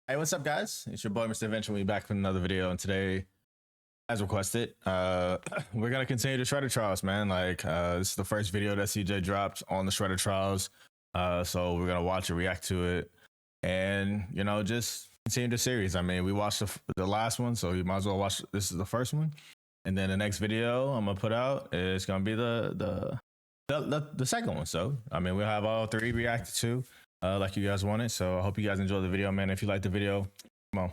Hey, what's up, guys? It's your boy, Mr. Eventually, back with another video. And today, as requested, we're gonna continue the Shredder trials, man. Like, this is the first video that CJ dropped on the Shredder trials. So we're gonna watch it, react to it, and just continue the series. I mean, we watched the last one, so you might as well watch. This is the first one, and then the next video I'm gonna put out is gonna be the second one. So I mean, we'll have all three reacted to. Like you guys wanted. So I hope you guys enjoy the video, man. If you like the video, come on,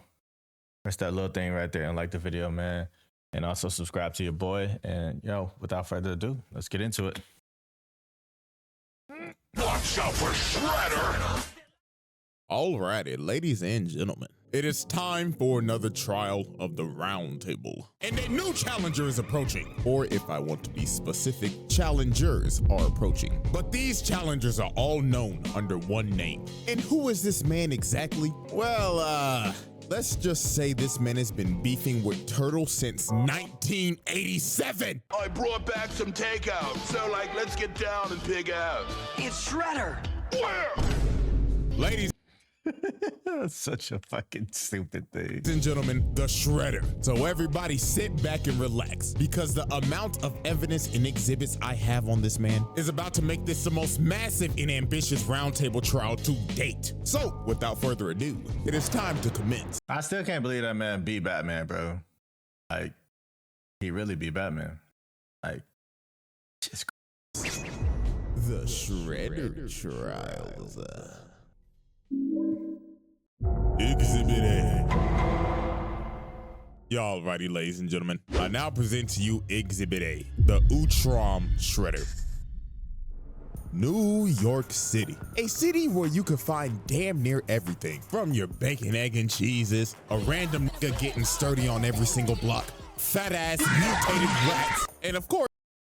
press that little thing right there and like the video, man. And also subscribe to your boy. And without further ado, let's get into it. Watch out for Shredder! Alrighty, ladies and gentlemen, it is time for another trial of the round table. And a new challenger is approaching. Or if I want to be specific, challengers are approaching. But these challengers are all known under one name. And who is this man exactly? Well, let's just say this man has been beefing with Turtle since 1987. I brought back some takeout, so let's get down and pig out. It's Shredder! Where? Ladies That's such a fucking stupid thing. and gentlemen, the Shredder. So everybody sit back and relax, because the amount of evidence and exhibits I have on this man is about to make this the most massive and ambitious roundtable trial to date. So without further ado, it is time to commence. I still can't believe that man beat Batman, bro. Like, he really beat Batman. Like, just The Shredder trials. Exhibit A. Y'all righty, ladies and gentlemen. I now present to you Exhibit A, the Urum Shredder. New York City, a city where you can find damn near everything, from your bacon, egg, and cheeses, a random nigga getting sturdy on every single block, fat ass mutated rats, and of course,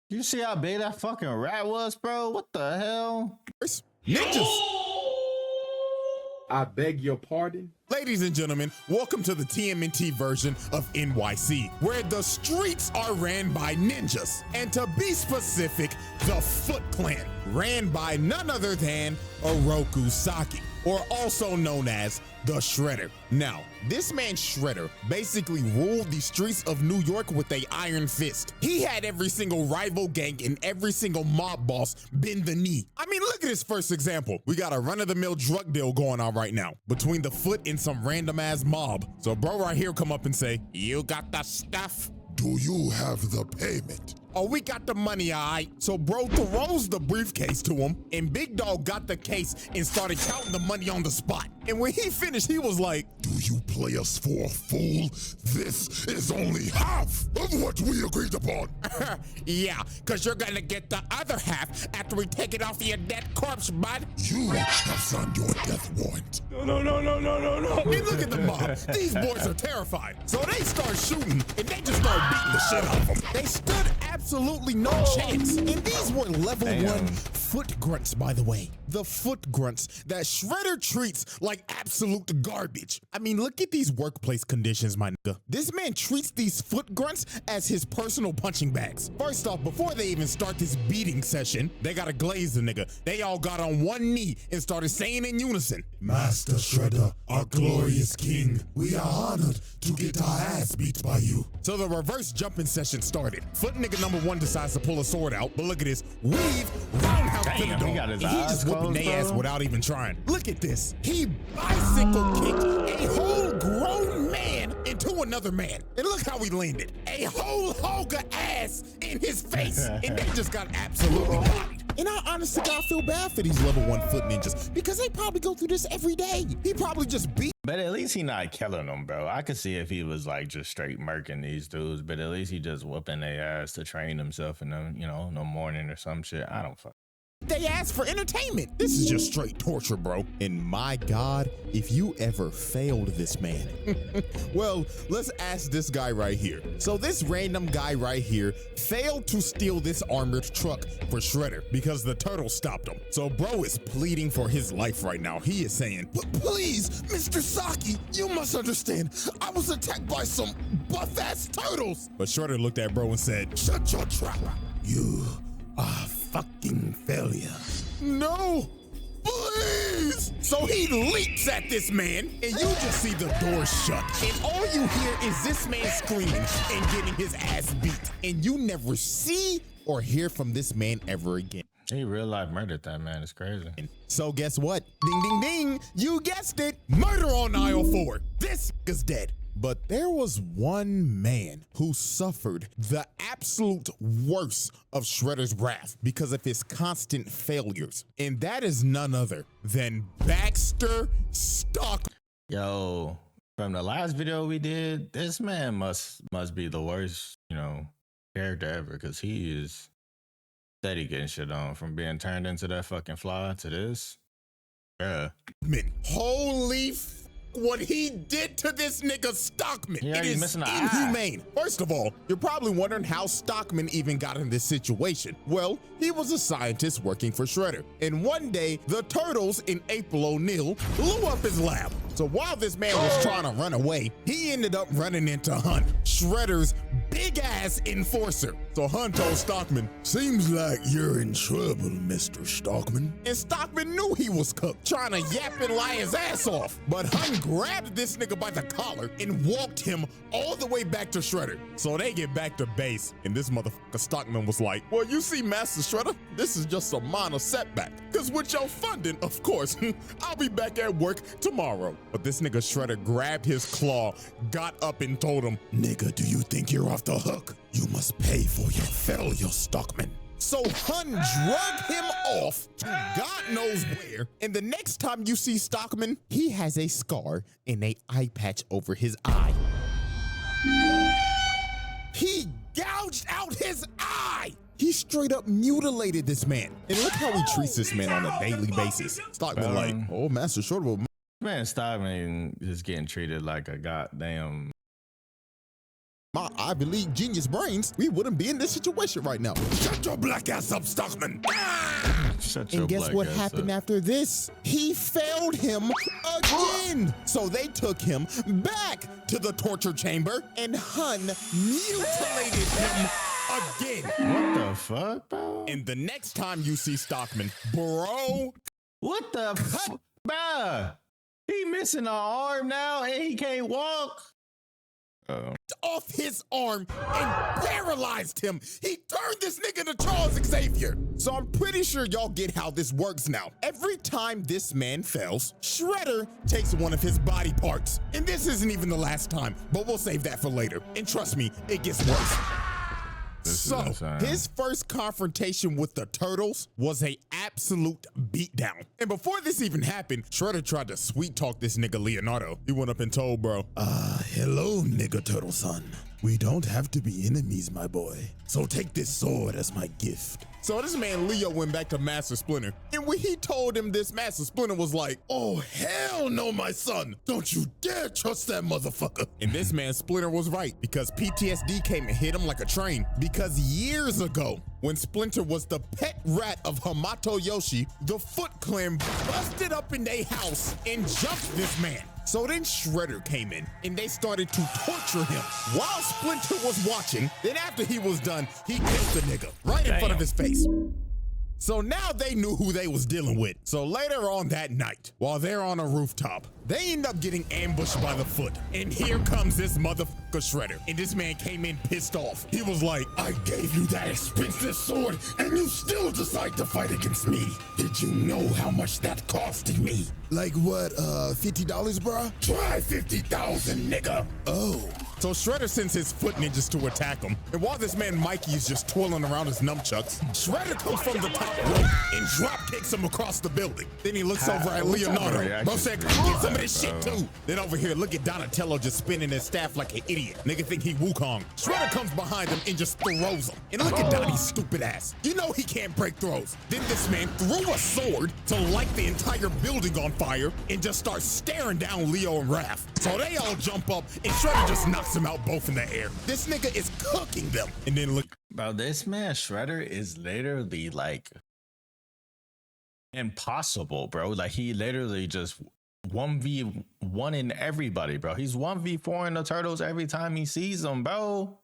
you see how big that fucking rat was, bro? What the hell? ninjas. I beg your pardon? Ladies and gentlemen, welcome to the TMNT version of NYC, where the streets are ran by ninjas. And to be specific, the Foot Clan, ran by none other than Oroku Saki, or also known as the Shredder. Now, this man Shredder basically ruled the streets of New York with an iron fist. He had every single rival gang and every single mob boss bend the knee. I mean, look at his first example. We got a run-of-the-mill drug deal going on right now between the Foot and some random ass mob. So bro right here come up and say, "You got the stuff? Do you have the payment? Oh, we got the money, all right." So bro throws the briefcase to him, and Big Dog got the case and started counting the money on the spot. And when he finished, he was like, Do you play us for a fool? This is only half of what we agreed upon. "Yeah, cause you're gonna get the other half after we take it off of your dead corpse, bud." You have signed your death warrant. No. I mean, look at the mob. These boys are terrified. So they start shooting, and they just start beating the shit out of them. They stood absolutely no chance. And these were level 1 foot grunts, by the way. The foot grunts that Shredder treats like absolute garbage. I mean, look at these workplace conditions, my nigga. This man treats these foot grunts as his personal punching bags. First off, before they even start this beating session, they gotta glaze the nigga. They all got on one knee and started saying in unison, Master Shredder, our glorious king, we are honored to get our ass beat by you. So the reverse jumping session started. Foot nigga number 1 decides to pull a sword out, but look at this. Weave, roundhouse to the Damn, dome. he got his And he eyes just whooping closed, their ass bro. without even trying. Look at this. He bicycle kicked a whole grown man into another man. And look how he landed. A whole Hoga ass in his face. And they just got absolutely bodied. And I honestly gotta feel bad for these level 1 foot ninjas, because they probably go through this every day. He probably just beat. But at least he not killing them, bro. I could see if he was like just straight murking these dudes, but at least he just whooping their ass to train himself in the, in the morning or some shit. I don't fuck. They ask for entertainment. This is just straight torture, bro. And my God, if you ever failed this man. Well, let's ask this guy right here. So this random guy right here failed to steal this armored truck for Shredder because the turtle stopped him. So bro is pleading for his life right now. He is saying, Please, Mr. Saki, you must understand, I was attacked by some buff-ass turtles. but Shredder looked at bro and said, Shut your trap. You are fucking failure. "No, Please! please. So he leaps at this man, and you just see the door shut. And all you hear is this man screaming and getting his ass beat. And you never see or hear from this man ever again. He real life murdered that man. It's crazy. So guess what? Ding, ding, ding. You guessed it. Murder on aisle 4. This is dead. But there was one man who suffered the absolute worst of Shredder's wrath because of his constant failures. And that is none other than Baxter Stock. Yo, from the last video we did, this man must be the worst, character ever, because he is steady getting shit on, from being turned into that fucking fly to this. Yeah. Holy what he did to this nigga Stockman. Yeah, it is inhumane. First of all, you're probably wondering how Stockman even got in this situation. Well, he was a scientist working for Shredder. And one day, the Turtles in April O'Neil blew up his lab. So while this man was trying to run away, he ended up running into Hunt, Shredder's big ass enforcer. So Hunt told Stockman, "Seems like you're in trouble, Mr. Stockman." And Stockman knew he was cooked, trying to yap and lie his ass off. But Hunt grabbed this nigga by the collar and walked him all the way back to Shredder. So they get back to base, and this motherfucker Stockman was like, "Well, you see, Master Shredder, this is just a minor setback. Cause with your funding, of course, I'll be back at work tomorrow." But this nigga Shredder grabbed his claw, got up and told him, "Nigga, do you think you're off the hook? You must pay for your failure, Stockman." So Hun drug him off to God knows where. And the next time you see Stockman, he has a scar and a eye patch over his eye. He gouged out his eye. He straight up mutilated this man. And look how he treats this man on a daily basis. Stockman like, "Oh, Master Shredder." Man, Stockman is getting treated like a goddamn... My Ivy League genius brains, we wouldn't be in this situation right now. Shut your black ass up, Stockman. And guess what happened after this? He failed him again. So they took him back to the torture chamber, and Hun mutilated him again. What the fuck, bro? And the next time you see Stockman, bro. What the fuck? Bruh, he missing an arm now and he can't walk. Off his arm and paralyzed him. He turned this nigga into Charles Xavier. So I'm pretty sure y'all get how this works now. Every time this man fails, Shredder takes one of his body parts. And this isn't even the last time, but we'll save that for later. And trust me, it gets worse. So his first confrontation with the Turtles was a absolute beatdown. And before this even happened, Shredder tried to sweet talk this nigga Leonardo. He went up and told bro, "Hello, nigga Turtle son. We don't have to be enemies, my boy. So take this sword as my gift." So this man Leo went back to Master Splinter, and when he told him this, Master Splinter was like, "Oh, hell no, my son. Don't you dare trust that motherfucker." And this man Splinter was right, because PTSD came and hit him like a train. Because years ago, when Splinter was the pet rat of Hamato Yoshi, the Foot Clan busted up in their house and jumped this man. So then Shredder came in, and they started to torture him while Splinter was watching. Then after he was done, he killed the nigga right in front of his face. So now they knew who they was dealing with. So later on that night, while they're on a rooftop, they end up getting ambushed by the Foot. And here comes this motherfucker Shredder. And this man came in pissed off. He was like, "I gave you that expensive sword, and you still decide to fight against me. Did you know how much that costed me?" "Like what, $50, bruh?" "Try 50,000, nigga." Oh. So Shredder sends his foot ninjas to attack him. And while this man Mikey is just twirling around his nunchucks, Shredder comes from the top rope and drop kicks him across the building. Then he looks over at Leonardo. Bro said, "Get some of this shit too." Then over here, look at Donatello just spinning his staff like an idiot. Nigga think he Wukong. Shredder comes behind him and just throws him. And look at Donnie's stupid ass. You know he can't break throws. Then this man threw a sword to light the entire building on fire and just starts staring down Leo and Raph. So they all jump up and Shredder just knocks them out both in the air. This nigga is cooking them. And then look. Bro, this man Shredder is literally like impossible, bro. Like he literally just 1v1 in everybody, bro. He's 1v4 in the Turtles every time he sees them, bro.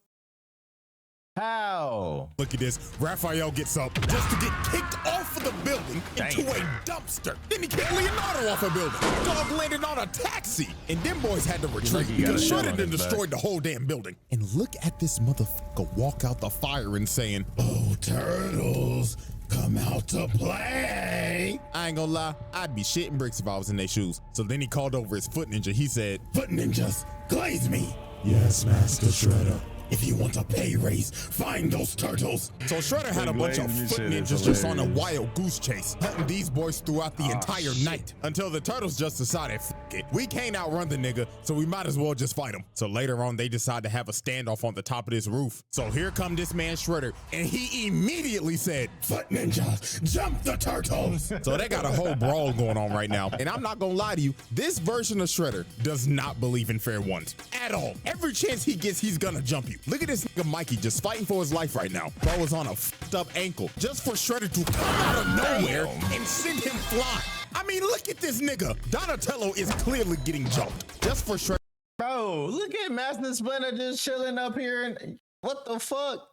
How? Look at this. Raphael gets up just to get kicked off of the building into a dumpster. Then he kicked Leonardo off a building. Dog landed on a taxi. And them boys had to retreat because Shredder done destroyed the whole damn building. And look at this motherfucker walk out the fire and saying, "Oh, turtles, come out to play." I ain't gonna lie, I'd be shitting bricks if I was in their shoes. So then he called over his foot ninja. He said, "Foot ninjas, glaze me." "Yes, Master Shredder. If you want a pay raise, find those turtles." So Shredder had a bunch of foot ninjas just on a wild goose chase, hunting these boys throughout the entire night until the turtles just decided, "F it, we can't outrun the nigga, so we might as well just fight him." So later on, they decide to have a standoff on the top of this roof. So here come this man Shredder, and he immediately said, "Foot ninja, jump the turtles." So they got a whole brawl going on right now. And I'm not gonna lie to you, this version of Shredder does not believe in fair ones at all. Every chance he gets, he's gonna jump you. Look at this nigga Mikey just fighting for his life right now. Bro is on a fucked up ankle just for Shredder to come out of nowhere and send him flying. I mean, look at this nigga. Donatello is clearly getting jumped just for Shredder. Bro, look at Master Splinter just chilling up here and what the fuck?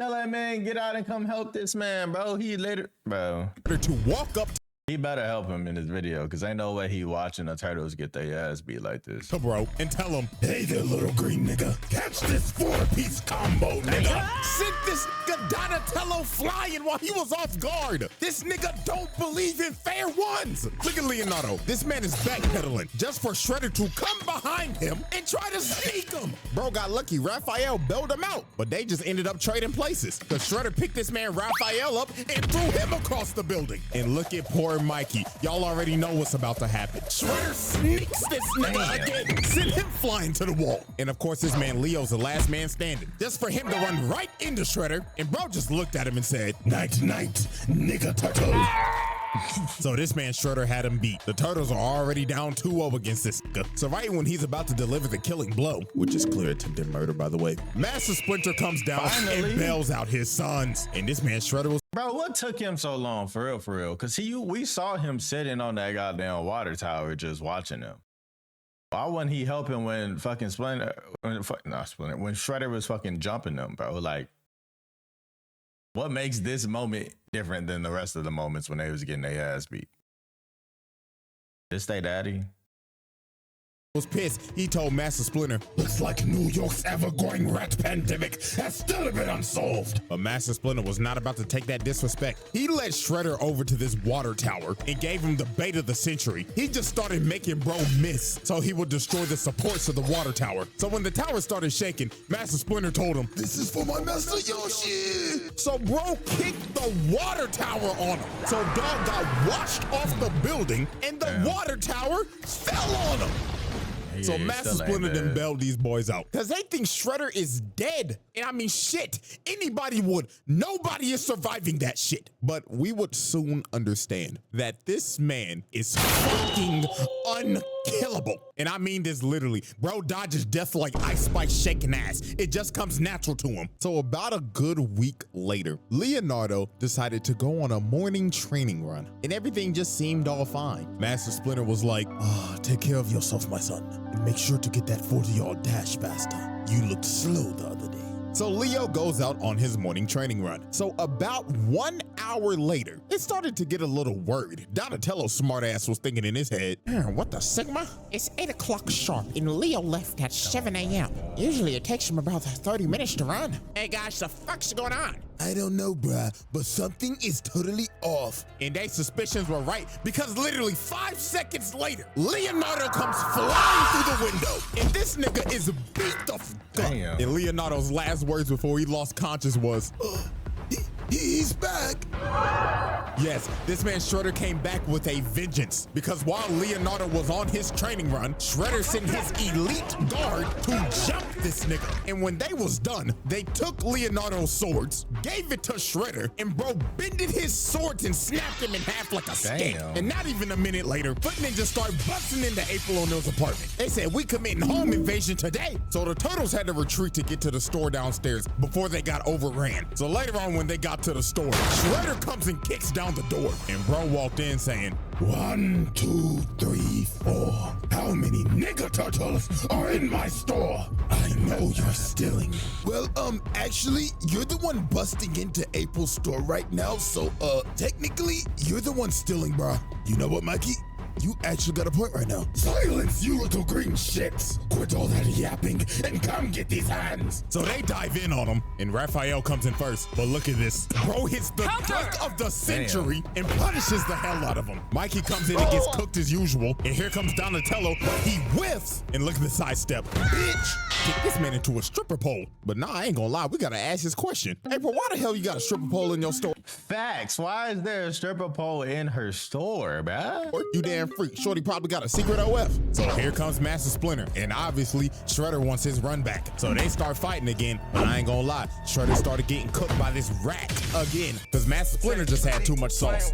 Tell that man get out and come help this man, bro. He later, bro. To walk up He better help him in this video, because ain't no way he watching the turtles get their ass beat like this. to bro and tell him, "Hey there, little green nigga. Catch this 4-piece combo, nigga." Sent this nigga Donatello flying while he was off guard. This nigga don't believe in fair ones. Look at Leonardo. This man is backpedaling just for Shredder to come behind him and try to sneak him. Bro got lucky. Raphael bailed him out, but they just ended up trading places because Shredder picked this man Raphael up and threw him across the building. And look at poor Mikey. Y'all already know what's about to happen. Shredder sneaks this nigga again, sent him flying to the wall. And of course, this man Leo's the last man standing, just for him to run right into Shredder. And bro just looked at him and said, "Night, night, nigga turtle." So this man Shredder had him beat. The turtles are already down 2-0 against this nigga. So right when he's about to deliver the killing blow, which is clear attempted murder, by the way, Master Splinter comes down and bails out his sons. And this man Shredder was, bro, what took him so long, for real? Because we saw him sitting on that goddamn water tower just watching him. Why wouldn't he help him when fucking Splinter, when Shredder was fucking jumping them, bro? Like, what makes this moment different than the rest of the moments when they was getting their ass beat? This they daddy? was pissed. He told Master Splinter, "Looks like New York's ever-growing rat pandemic has still been unsolved." But Master Splinter was not about to take that disrespect. He led Shredder over to this water tower and gave him the bait of the century. He just started making bro miss so he would destroy the supports of the water tower. So when the tower started shaking, Master Splinter told him, "This is for my Master Yoshi." So bro kicked the water tower on him. So dog got washed off the building and the water tower fell on him. So Master Splinter done bailed these boys out because they think Shredder is dead. And I mean, shit, anybody would. Nobody is surviving that shit. But we would soon understand that this man is fucking unkillable. And I mean this literally. Bro dodges death like Ice Spice shaking ass. It just comes natural to him. So about a good week later, Leonardo decided to go on a morning training run. And everything just seemed all fine. Master Splinter was like, take care of yourself, my son. And make sure to get that 40-yard dash faster. You looked slow the other day. So Leo goes out on his morning training run. So about 1 hour later, it started to get a little worried. Donatello's smartass was thinking in his head, "What the Sigma? It's 8 o'clock sharp and Leo left at 7 a.m. Usually it takes him about 30 minutes to run. Hey guys, the fuck's going on?" "I don't know, bruh, but something is totally off." And their suspicions were right because literally 5 seconds later, Leonardo comes flying through the window. And this nigga is beat the fuck up. And Leonardo's last words before he lost conscious was, "He's back." Yes, this man Shredder came back with a vengeance because while Leonardo was on his training run, Shredder sent his elite guard to jump this nigga. And when they was done, they took Leonardo's swords, gave it to Shredder, and bro bended his swords and snapped him in half like a skate. And not even a minute later, Foot Ninja started busting into April O'Neil's apartment. They said, "We committing home invasion today." So the turtles had to retreat to get to the store downstairs before they got overran. So later on when they got got to the store, Shredder comes and kicks down the door. And bro walked in saying, 1, 2, 3, 4. How many nigga turtles are in my store? I know you're stealing. Well, actually, you're the one busting into April's store right now, so, technically, you're the one stealing, bro. You know what, Mikey? You actually got a point right now. Silence, you little green shits. Quit all that yapping and come get these hands. So they dive in on him, and Raphael comes in first. But look at this. Bro hits the dunk of the century and punishes the hell out of him. Mikey comes in and gets cooked as usual. And here comes Donatello. He whiffs. And look at the sidestep. Bitch, get this man into a stripper pole. But nah, I ain't gonna lie. We gotta ask this question. April, why the hell you got a stripper pole in your store? Facts. Why is there a stripper pole in her store, man? You damn freak. Shorty probably got a secret OF. So here comes Master Splinter, and obviously Shredder wants his run back. So they start fighting again, but I ain't gonna lie, Shredder started getting cooked by this rat again, because Master Splinter just had too much sauce.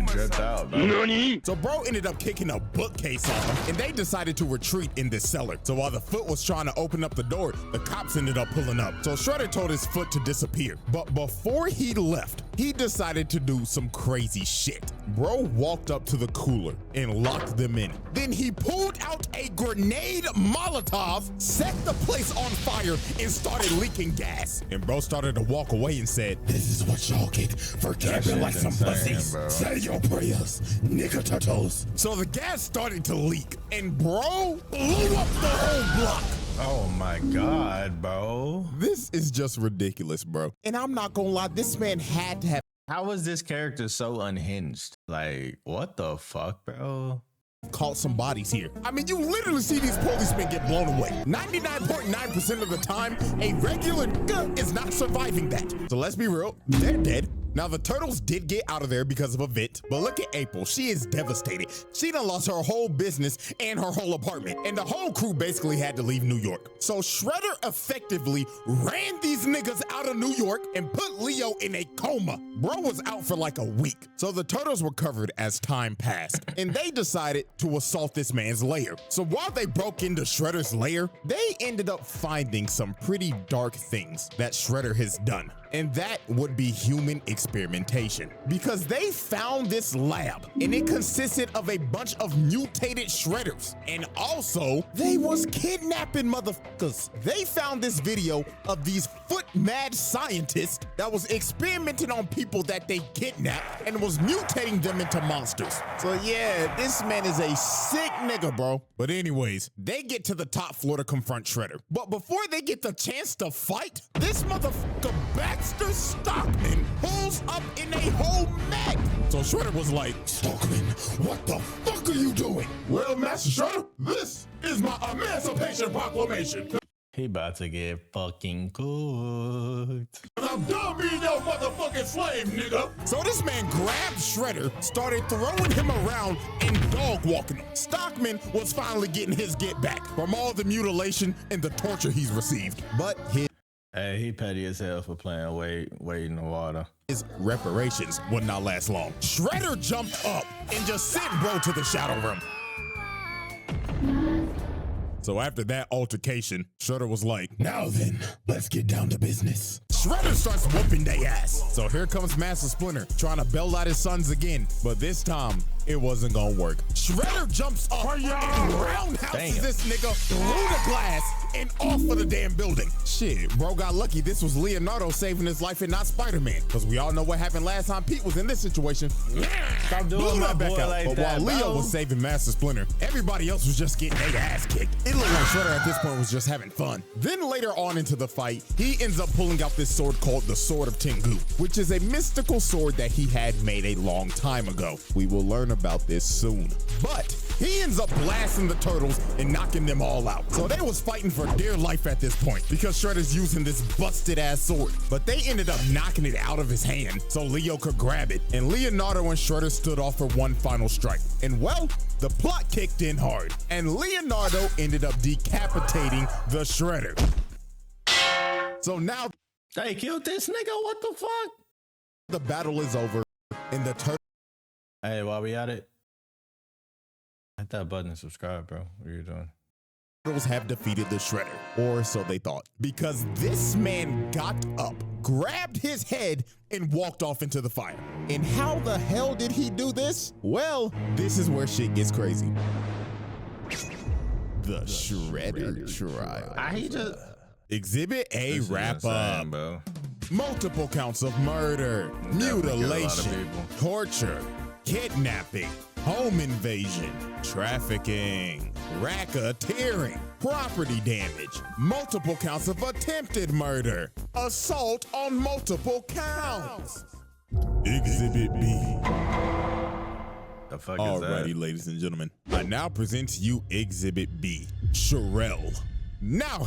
Dripped out, bro. So bro ended up kicking a bookcase on him, and they decided to retreat in this cellar. So while the foot was trying to open up the door, the cops ended up pulling up. So Shredder told his foot to disappear. But before he left, he decided to do some crazy shit. Bro walked up to the cooler and locked them in. Then he pulled out a grenade Molotov, set the place on fire, and started leaking gas. And bro started to walk away and said, "This is what y'all get for camping like some pussies. Say your prayers, nigga turtles." So the gas started to leak, and bro blew up the whole block. Oh my God, bro. This is just ridiculous, bro. And I'm not gonna lie, this man had to have How was this character so unhinged? Like, what the fuck, bro? caught some bodies here. I mean, you literally see these policemen get blown away. 99.9% of the time, a regular nigga is not surviving that. So let's be real, they're dead. Now, the turtles did get out of there because of a vent, but look at April. She is devastated. She done lost her whole business and her whole apartment, and the whole crew basically had to leave New York. So Shredder effectively ran these niggas out of New York and put Leo in a coma. Bro was out for like a week. So the turtles recovered as time passed, and they decided to assault this man's lair. So while they broke into Shredder's lair, they ended up finding some pretty dark things that Shredder has done. And that would be human experimentation, because they found this lab and it consisted of a bunch of mutated Shredders, and also they was kidnapping motherfuckers. They found this video of these foot mad scientists that was experimenting on people that they kidnapped and was mutating them into monsters. So yeah, this man is a sick nigga, bro. But anyways, they get to the top floor to confront Shredder, but before they get the chance to fight, this motherfucker Baxter Stockman pulls up in a whole mech. So Shredder was like, "Stockman, what the fuck are you doing?" "Well, Master Shredder, this is my Emancipation Proclamation. He about to get fucking cooked. I'm done being your motherfucking slave, nigga." So this man grabbed Shredder, started throwing him around and dog walking him. Stockman was finally getting his get back from all the mutilation and the torture he's received. But Hey, he petty as hell for playing wade in the water. his reparations would not last long. Shredder jumped up and just sent bro to the shadow room. So after that altercation, Shredder was like, "Now then, let's get down to business." Shredder starts whooping they ass. So here comes Master Splinter trying to bail out his sons again, but this time it wasn't gonna work. Shredder jumps up and roundhouses this nigga through the glass and off of the damn building. Shit, bro got lucky this was Leonardo saving his life and not Spider-Man, because we all know what happened last time Pete was in this situation. Stop doing my boy like but that, while Leo bro. was saving Master Splinter, everybody else was just getting their ass kicked. It looked like Shredder at this point was just having fun. Then later on into the fight, he ends up pulling out this sword called the Sword of Tengu, which is a mystical sword that he had made a long time ago. We will learn about this soon. But he ends up blasting the turtles and knocking them all out. So they was fighting for dear life at this point because Shredder's using this busted ass sword. But they ended up knocking it out of his hand so Leo could grab it. And Leonardo and Shredder stood off for one final strike. And well, the plot kicked in hard. And Leonardo ended up decapitating the Shredder. So now They killed this nigga? What the fuck? the battle is over and the turtles Hey, while we at it, hit that button and subscribe, bro. What are you doing? have defeated the Shredder, or so they thought, because this man got up, grabbed his head and walked off into the fire. And how the hell did he do this? Well, this is where shit gets crazy. The Shredder trial. He just Exhibit A wrap up. bro. Multiple counts of murder, mutilation, torture, kidnapping, home invasion, trafficking, racketeering, property damage, multiple counts of attempted murder, assault on multiple counts. Exhibit B. The fuck is Alrighty, that? ladies and gentlemen, I now present to you Exhibit B, Sherelle. Now,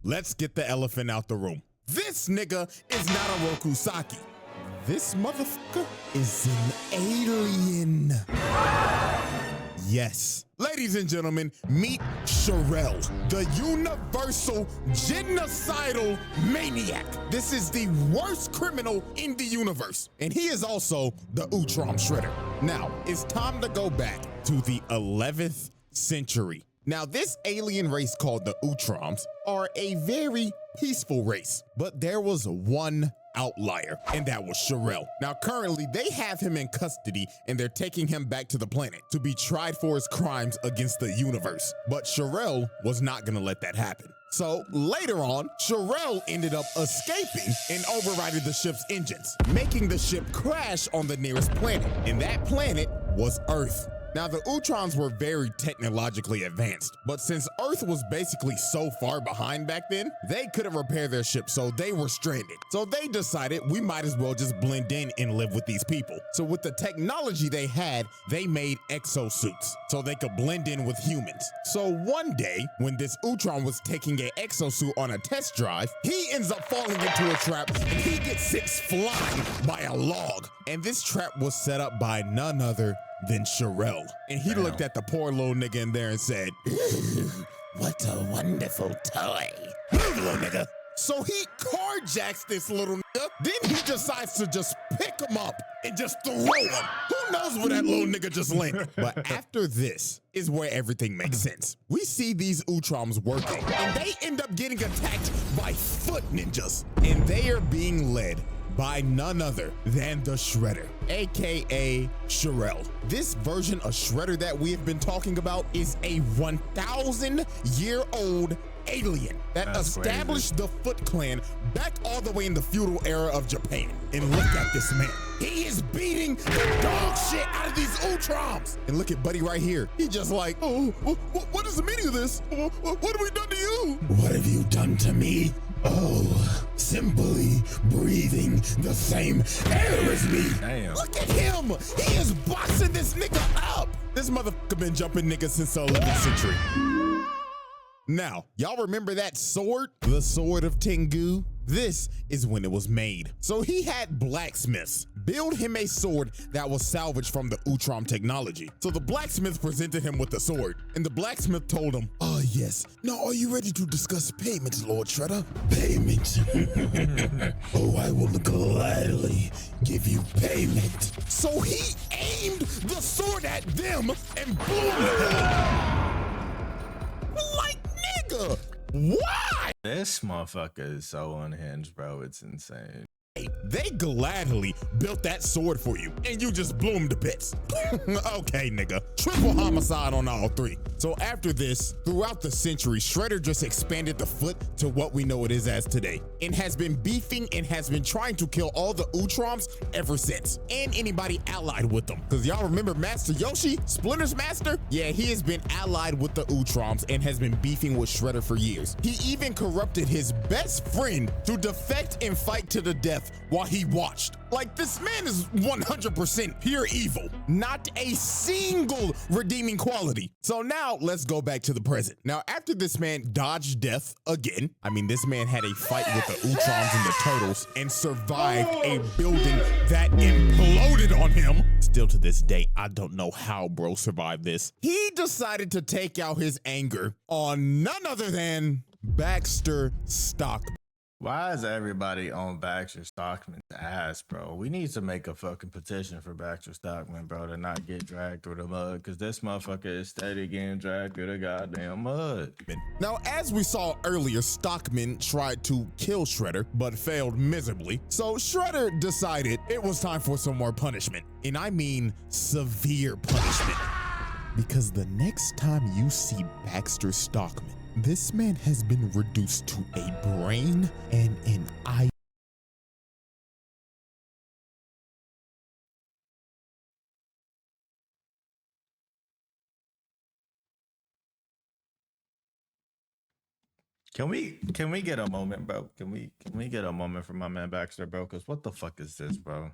let's get the elephant out the room. This nigga is not a Rokusaki. This motherfucker is an alien. Yes. Ladies and gentlemen, meet Sherelle, the universal genocidal maniac. This is the worst criminal in the universe. And he is also the Urum Shredder. Now, it's time to go back to the 11th century. Now, this alien race called the Urums are a very peaceful race, but there was one outlier, and that was Sherelle. Now, currently, they have him in custody, and they're taking him back to the planet to be tried for his crimes against the universe. But Sherelle was not gonna let that happen. So later on, Sherelle ended up escaping and overriding the ship's engines, making the ship crash on the nearest planet, and that planet was Earth. Now, the Urums were very technologically advanced, but since Earth was basically so far behind back then, they couldn't repair their ship, so they were stranded. So they decided we might as well just blend in and live with these people. So with the technology they had, they made exosuits so they could blend in with humans. So one day, when this Urum was taking an exosuit on a test drive, he ends up falling into a trap and he gets sent flying by a log. And this trap was set up by none other than Sherelle. And he looked at the poor little nigga in there and said, "What a wonderful toy. Move, little nigga." So he carjacks this little nigga. Then he decides to just pick him up and just throw him. Who knows where that little nigga just landed? But after this is where everything makes sense. We see these Urums working, and they end up getting attacked by foot ninjas. And they are being led by none other than the Shredder, aka Sherelle. This version of Shredder that we have been talking about is a 1,000-year-old alien that established the Foot Clan back all the way in the feudal era of Japan. And look at this man. He is beating the dog shit out of these Urums. And look at Buddy right here. He just like, oh, what is the meaning of this? What have we done to you? What have you done to me? Oh, simply breathing the same air as me. Damn. Look at him. He is boxing this nigga up. This motherfucker been jumping niggas since the 11th century. Now, y'all remember that sword? The sword of Tengu? This is when it was made. So he had blacksmiths build him a sword that was salvaged from the Urum technology. So the blacksmith presented him with the sword, and the blacksmith told him, "Oh yes, now are you ready to discuss payment, Lord Shredder?" "Payment? Oh, I will gladly give you payment." So he aimed the sword at them and blew them. Like, nigga, why? This motherfucker is so unhinged, bro. It's insane. They gladly built that sword for you, and you just blew them to bits. Okay, nigga. Triple homicide on all three. So after this, throughout the century, Shredder just expanded the Foot to what we know it is as today, and has been beefing and has been trying to kill all the Urums ever since, and anybody allied with them. Because y'all remember Master Yoshi, Splinter's master? Yeah, he has been allied with the Urums and has been beefing with Shredder for years. He even corrupted his best friend to defect and fight to the death while he watched. Like, this man is 100% pure evil. Not a single redeeming quality. So now let's go back to the present. Now, after this man dodged death again, I mean, this man had a fight with the Urums and the Turtles and survived a building that imploded on him. Still to this day, I don't know how bro survived this. He decided to take out his anger on none other than Baxter Stock. Why is everybody on Baxter Stockman's ass, bro? We need to make a fucking petition for Baxter Stockman, bro, to not get dragged through the mud, because this motherfucker is steady getting dragged through the goddamn mud. Now, as we saw earlier, Stockman tried to kill Shredder, but failed miserably. So Shredder decided it was time for some more punishment. And I mean severe punishment. Because the next time you see Baxter Stockman, this man has been reduced to a brain and an eye. Can we get a moment, bro? Can we get a moment from my man Baxter, bro? Because what the fuck is this, bro?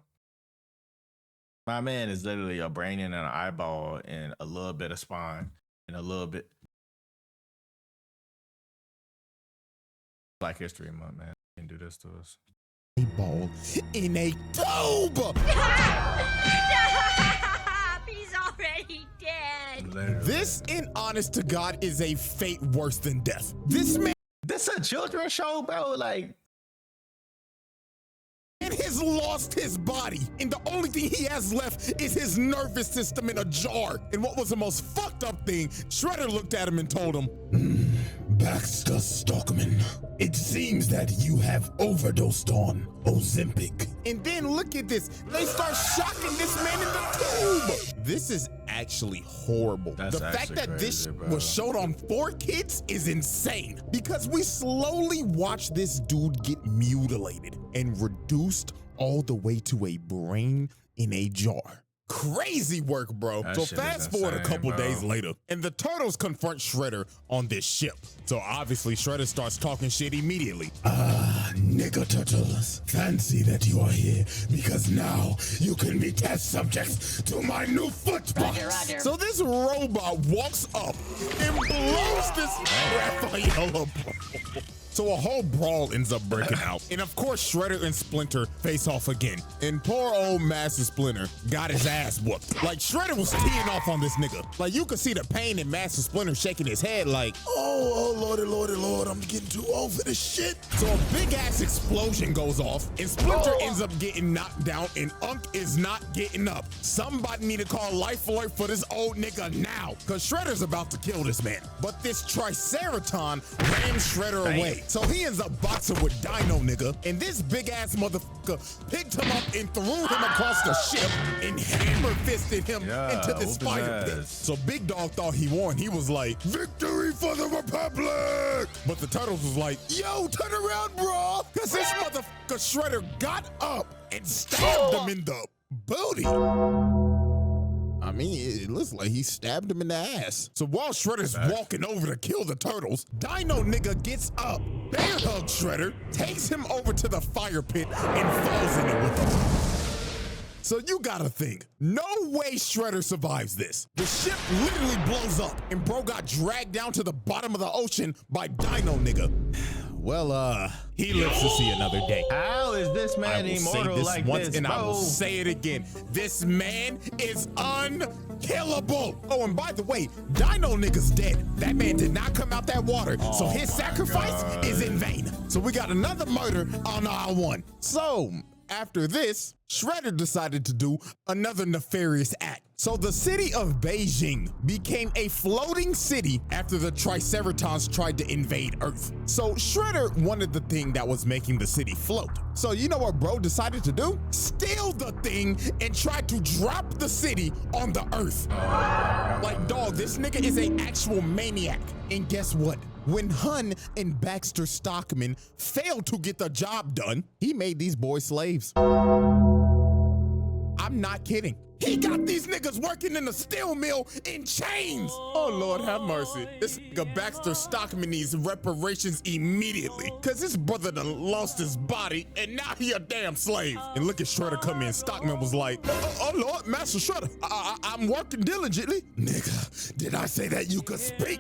My man is literally a brain and an eyeball and a little bit of spine and a little bit. Black History Month, man. Can do this to us. A ball in a tube. He's already dead. Literally. This, in honest to God, is a fate worse than death. This man This a children's show, bro? Like, has lost his body, and the only thing he has left is his nervous system in a jar. And what was the most fucked up thing, Shredder looked at him and told him, Baxter Stockman, it seems that you have overdosed on Ozempic. and then look at this, they start shocking this man in the tube. This is actually horrible. That's the fact actually that this crazy, bro. was showed on 4Kids is insane, because we slowly watch this dude get mutilated and reduced all the way to a brain in a jar. Crazy work, bro. That So shit is fast forward a insane, couple bro. days later, and the turtles confront Shredder on this ship. So obviously Shredder starts talking shit immediately. Nigger turtles, fancy that you are here because now you can be test subjects to my new foot box. So this robot walks up and blows this Raphael up. So a whole brawl ends up breaking out. And of course, Shredder and Splinter face off again. And poor old Master Splinter got his ass whooped. Like, Shredder was teeing off on this nigga. Like, you could see the pain in Master Splinter shaking his head like, Oh, lordy, lordy, lord, I'm getting too old for this shit. so a big ass explosion goes off, and Splinter ends up getting knocked down, and Unk is not getting up. Somebody need to call Life Alert for this old nigga now, cause Shredder's about to kill this man. But this Triceraton rams Shredder away. So he ends up boxing with Dino nigga, and this big ass motherfucker picked him up and threw him across the ship and hammer fisted him into this whoop his fire pit. ass. So Big Dog thought he won. He was like, Victory for the Republic! but the Turtles was like, yo, turn around, bro. Cause this motherfucker Shredder got up and stabbed him in the booty. I mean, it looks like he stabbed him in the ass. So while Shredder's walking over to kill the Turtles, Dino nigga gets up, bear hugs Shredder, takes him over to the fire pit, and falls in it with him. So you gotta think, no way Shredder survives this. The ship literally blows up, and bro got dragged down to the bottom of the ocean by Dino nigga. Well, he lives to see another day. how is this I man will say immortal this like once this, and I will bro? say it again. This man is unkillable. Oh, and by the way, Dino nigga's dead. That man did not come out that water, so his sacrifice is in vain. So we got another murder on our one. So after this, Shredder decided to do another nefarious act. So the city of Beijing became a floating city after the Triceratons tried to invade Earth. So Shredder wanted the thing that was making the city float. So you know what bro decided to do? Steal the thing and try to drop the city on the Earth. Like, dog, this nigga is an actual maniac. And guess what? When Hun and Baxter Stockman failed to get the job done, he made these boys slaves. I'm not kidding. He got these niggas working in the steel mill in chains. Oh, Lord, have mercy. This nigga Baxter Stockman needs reparations immediately, because his brother done lost his body, and now he a damn slave. And look at Shredder come in. Stockman was like, oh Lord, Master Shredder, I'm working diligently. Nigga, did I say that you could speak?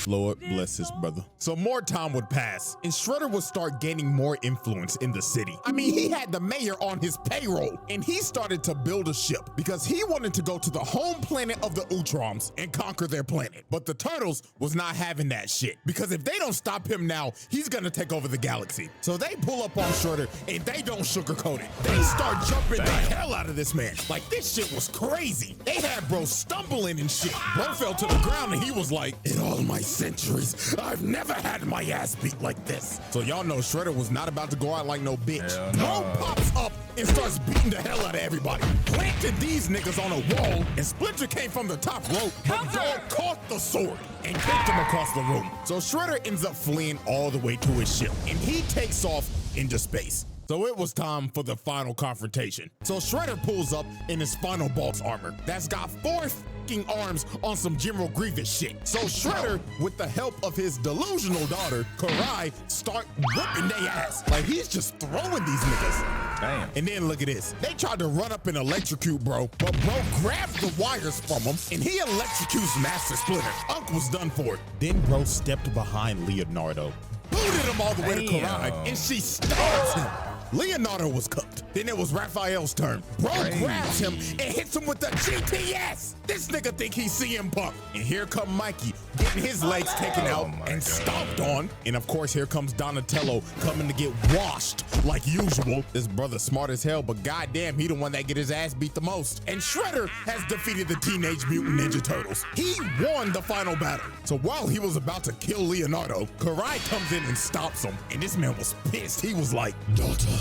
Lord bless his brother. So more time would pass, and Shredder would start gaining more influence in the city. I mean, he had the mayor on his payroll, and he started to build a ship because he wanted to go to the home planet of the Utroms and conquer their planet. But the Turtles was not having that shit, because if they don't stop him now, he's gonna take over the galaxy. So they pull up on Shredder, and they don't sugarcoat it. They start jumping the hell out of this man. Like, this shit was crazy. They had bro stumbling and shit. Bro fell to the ground, and he was like, in all my centuries, I've never had my ass beat like this. So y'all know Shredder was not about to go out like no bitch. Bro pops up and starts beating the hell out of everybody. Planted these niggas on a wall, and Splinter came from the top rope, but Dog caught the sword and kicked him across the room. So Shredder ends up fleeing all the way to his ship, and he takes off into space. So it was time for the final confrontation. So Shredder pulls up in his final boss armor that's got 4 fucking arms on some General Grievous shit. So Shredder, with the help of his delusional daughter, Karai, start whipping their ass. Like, he's just throwing these niggas. Damn. And then look at this. They tried to run up and electrocute bro, but bro grabs the wires from him and he electrocutes Master Splinter. Unc was done for. Then bro stepped behind Leonardo, booted him all the way to Karai, and she stabs him. Leonardo was cooked. Then it was Raphael's turn. Bro grabs him and hits him with the GTS. This nigga think he's CM Punk. And here come Mikey, getting his legs taken out and stomped on. And of course, here comes Donatello coming to get washed like usual. This brother smart as hell, but goddamn, he the one that get his ass beat the most. And Shredder has defeated the Teenage Mutant Ninja Turtles. He won the final battle. So while he was about to kill Leonardo, Karai comes in and stops him. And this man was pissed. He was like, daughter,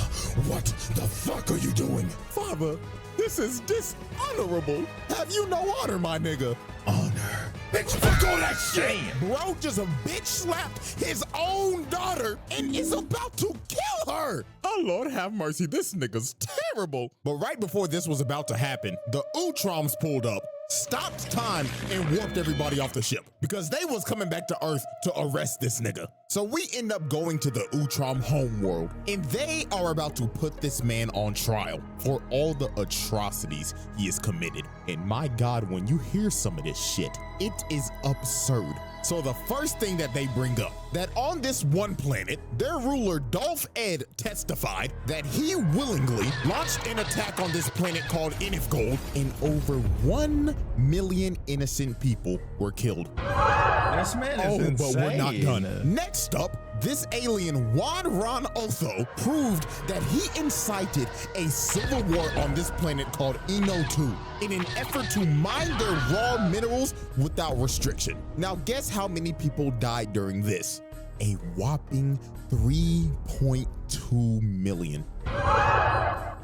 what the fuck are you doing? Father, this is dishonorable. Have you no honor, my nigga? Honor? Bitch, fuck all that shit. Bro just a bitch slapped his own daughter and is about to kill her. Oh, Lord have mercy. This nigga's terrible. But right before this was about to happen, the Utroms pulled up, stopped time, and warped everybody off the ship because they was coming back to Earth to arrest this nigga. So we end up going to the Utrom homeworld, and they are about to put this man on trial for all the atrocities he has committed. And my God, when you hear some of this shit, it is absurd. So the first thing that they bring up, that on this one planet, their ruler Dolph Ed testified that he willingly launched an attack on this planet called Inifgold, and over 1 million innocent people were killed. This man is insane. But we're not done. Next up, this alien Juan Ron Otho proved that he incited a civil war on this planet called Eno 2 in an effort to mine their raw minerals without restriction. Now guess how many people died during this? A whopping 3.2 million.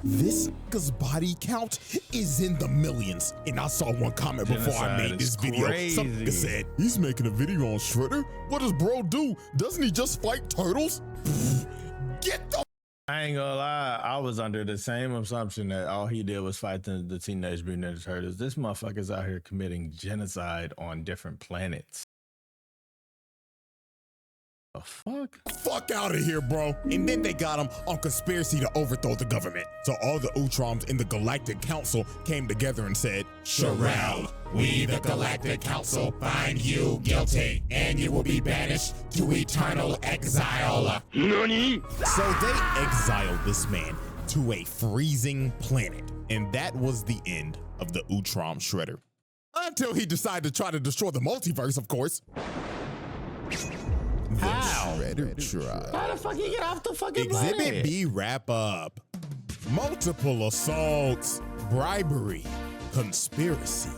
This nigga's body count is in the millions. And I saw one comment before I made this video. Some nigga said, he's making a video on Shredder? What does bro do? Doesn't he just fight turtles? Get the— I ain't gonna lie, I was under the same assumption that all he did was fight the Teenage Mutant Ninja Turtles. This motherfucker's out here committing genocide on different planets. The fuck? Fuck out of here, bro. And then they got him on conspiracy to overthrow the government. So all the Utroms in the Galactic Council came together and said, Sherelle, we the Galactic Council find you guilty, and you will be banished to eternal exile. Nani? So they exiled this man to a freezing planet. And that was the end of the Utrom Shredder. Until he decided to try to destroy the multiverse, of course. How? Shredder trial. How the fuck you get off the fucking Exhibit planet? B wrap up. Multiple assaults, bribery, conspiracy,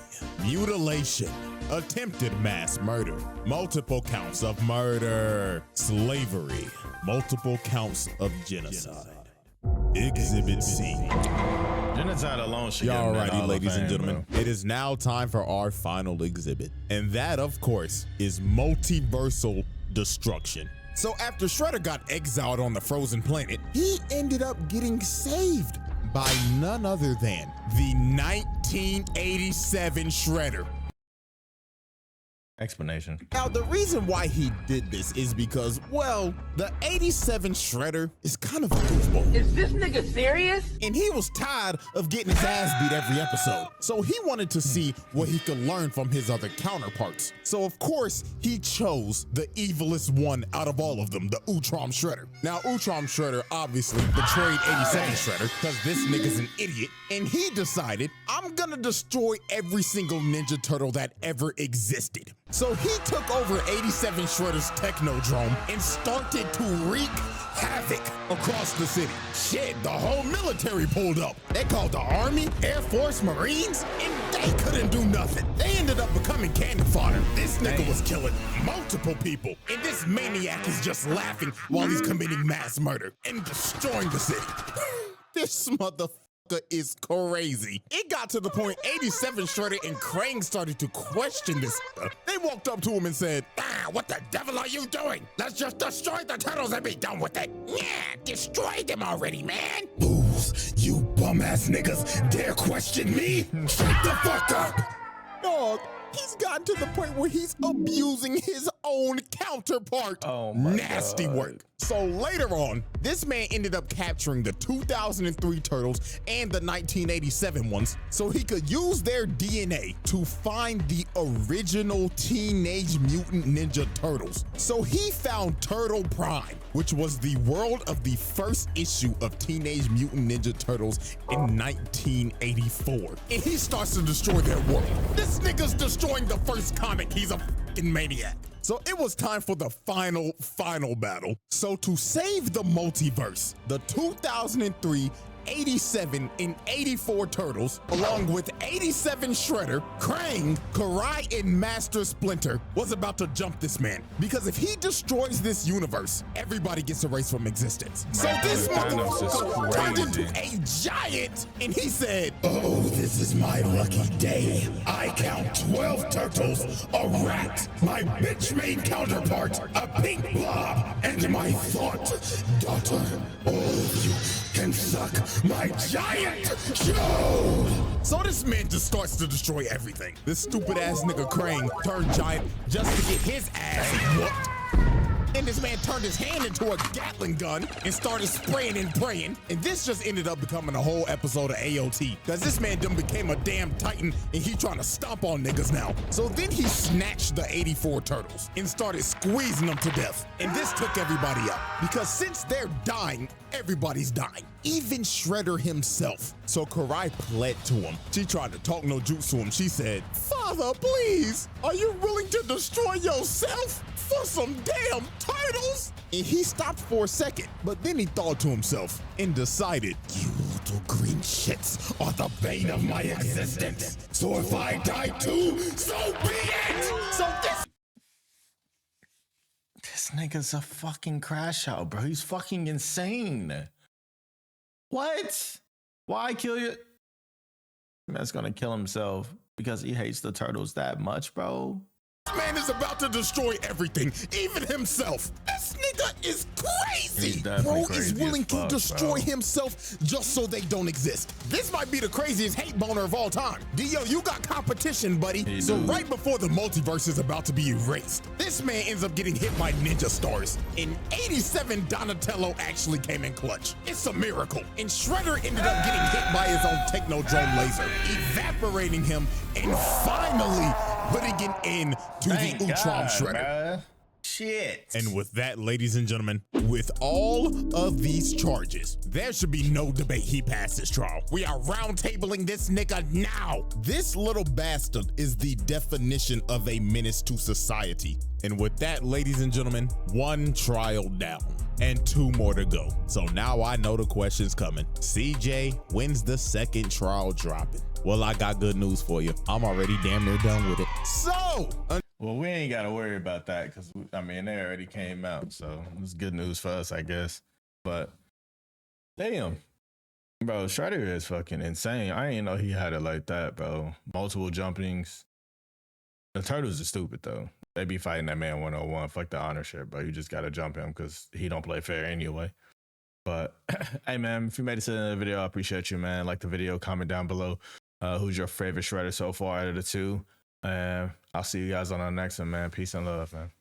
mutilation, attempted mass murder, multiple counts of murder, slavery, multiple counts of genocide. Exhibit C. Genocide alone should get Y'all him that righty, Hall of ladies and Fame, gentlemen. bro. It is now time for our final exhibit. And that, of course, is multiversal destruction. So after Shredder got exiled on the frozen planet, he ended up getting saved by none other than the 1987 Shredder. Explanation. Now, the reason why he did this is because, well, the 87 Shredder is kind of a goofball. Is this nigga serious? And he was tired of getting his ass beat every episode. So he wanted to see what he could learn from his other counterparts. So of course, he chose the evilest one out of all of them, the Urum Shredder. Now, Urum Shredder obviously betrayed 87 Shredder because this nigga's an idiot. And he decided, I'm gonna destroy every single Ninja Turtle that ever existed. So he took over 87 Shredder's Technodrome and started to wreak havoc across the city. Shit, the whole military pulled up. They called the Army, Air Force, Marines, and they couldn't do nothing. They ended up becoming cannon fodder. This nigga was killing multiple people, and this maniac is just laughing while he's committing mass murder and destroying the city. This motherfucker is crazy. It got to the point 87 Shredder and Krang started to question this. They walked up to him and said, what the devil are you doing? Let's just destroy the turtles and be done with it. Yeah, destroy them already, man. Fools, you bum-ass niggas dare question me? Shut the fuck up! Dog, he's gotten to the point where he's abusing his own counterpart. Oh my Nasty God. work. So later on, this man ended up capturing the 2003 turtles and the 1987 ones so he could use their DNA to find the original Teenage Mutant Ninja Turtles. So he found Turtle Prime, which was the world of the first issue of Teenage Mutant Ninja Turtles in 1984. And he starts to destroy their world. This nigga's destroying the first comic. He's a fucking maniac. So it was time for the final battle. So to save the multiverse, the 2003, 87, and 84 Turtles, along with 87 Shredder, Krang, Karai, and Master Splinter, was about to jump this man. Because if he destroys this universe, everybody gets erased from existence. So this motherfucker turned into a giant, and he said, Oh, this is my lucky day. I count 12 turtles, a rat, my bitch main counterpart, a pink blob, and my thought daughter. All of you can suck my giant show. So this man just starts to destroy everything. This stupid ass nigga Krang turned giant just to get his ass whooped. And this man turned his hand into a Gatling gun and started spraying and praying. And this just ended up becoming a whole episode of AOT. Cause this man done became a damn titan and he trying to stomp on niggas now. So then he snatched the 84 turtles and started squeezing them to death. And this took everybody out. Because since they're dying, everybody's dying. Even Shredder himself. So Karai pled to him. She tried to talk no jutsu to him. She said, Father, please, are you willing to destroy yourself for some damn turtles? And he stopped for a second, but then he thought to himself and decided, You little green shits are the bane of my existence. So if I die too, so be it! so This nigga's a fucking crash out, bro. He's fucking insane. What? Why kill you? Man's gonna kill himself because he hates the turtles that much, bro. this man is about to destroy everything, even himself. This nigga is crazy. He's definitely Bro crazy is willing as to fuck, destroy bro. himself just so they don't exist. This might be the craziest hate boner of all time. Dio, you got competition, buddy. He So do. right before the multiverse is about to be erased, this man ends up getting hit by ninja stars. In 87, Donatello actually came in clutch. It's a miracle. And Shredder ended up getting hit by his own Technodrome laser, evaporating him and finally putting an end to Thank the Urum God, Shredder. bruh. Shit. And with that, ladies and gentlemen, with all of these charges, there should be no debate he passed his trial. We are roundtabling this nigga now. This little bastard is the definition of a menace to society. And with that, ladies and gentlemen, one trial down and two more to go. So now I know the question's coming. CJ, when's the second trial dropping? Well, I got good news for you. I'm already damn near done with it. So, Well, we ain't got to worry about that because, I mean, they already came out. So it's good news for us, I guess. But damn, bro, Shredder is fucking insane. I didn't know he had it like that, bro. Multiple jumpings. The turtles are stupid, though. They be fighting that man 101. Fuck the honor shit, bro. You just got to jump him because he don't play fair anyway. But hey, man, if you made it to the end of the video, I appreciate you, man. Like the video, comment down below. Who's your favorite Shredder so far out of the two? And I'll see you guys on our next one, man. Peace and love, man.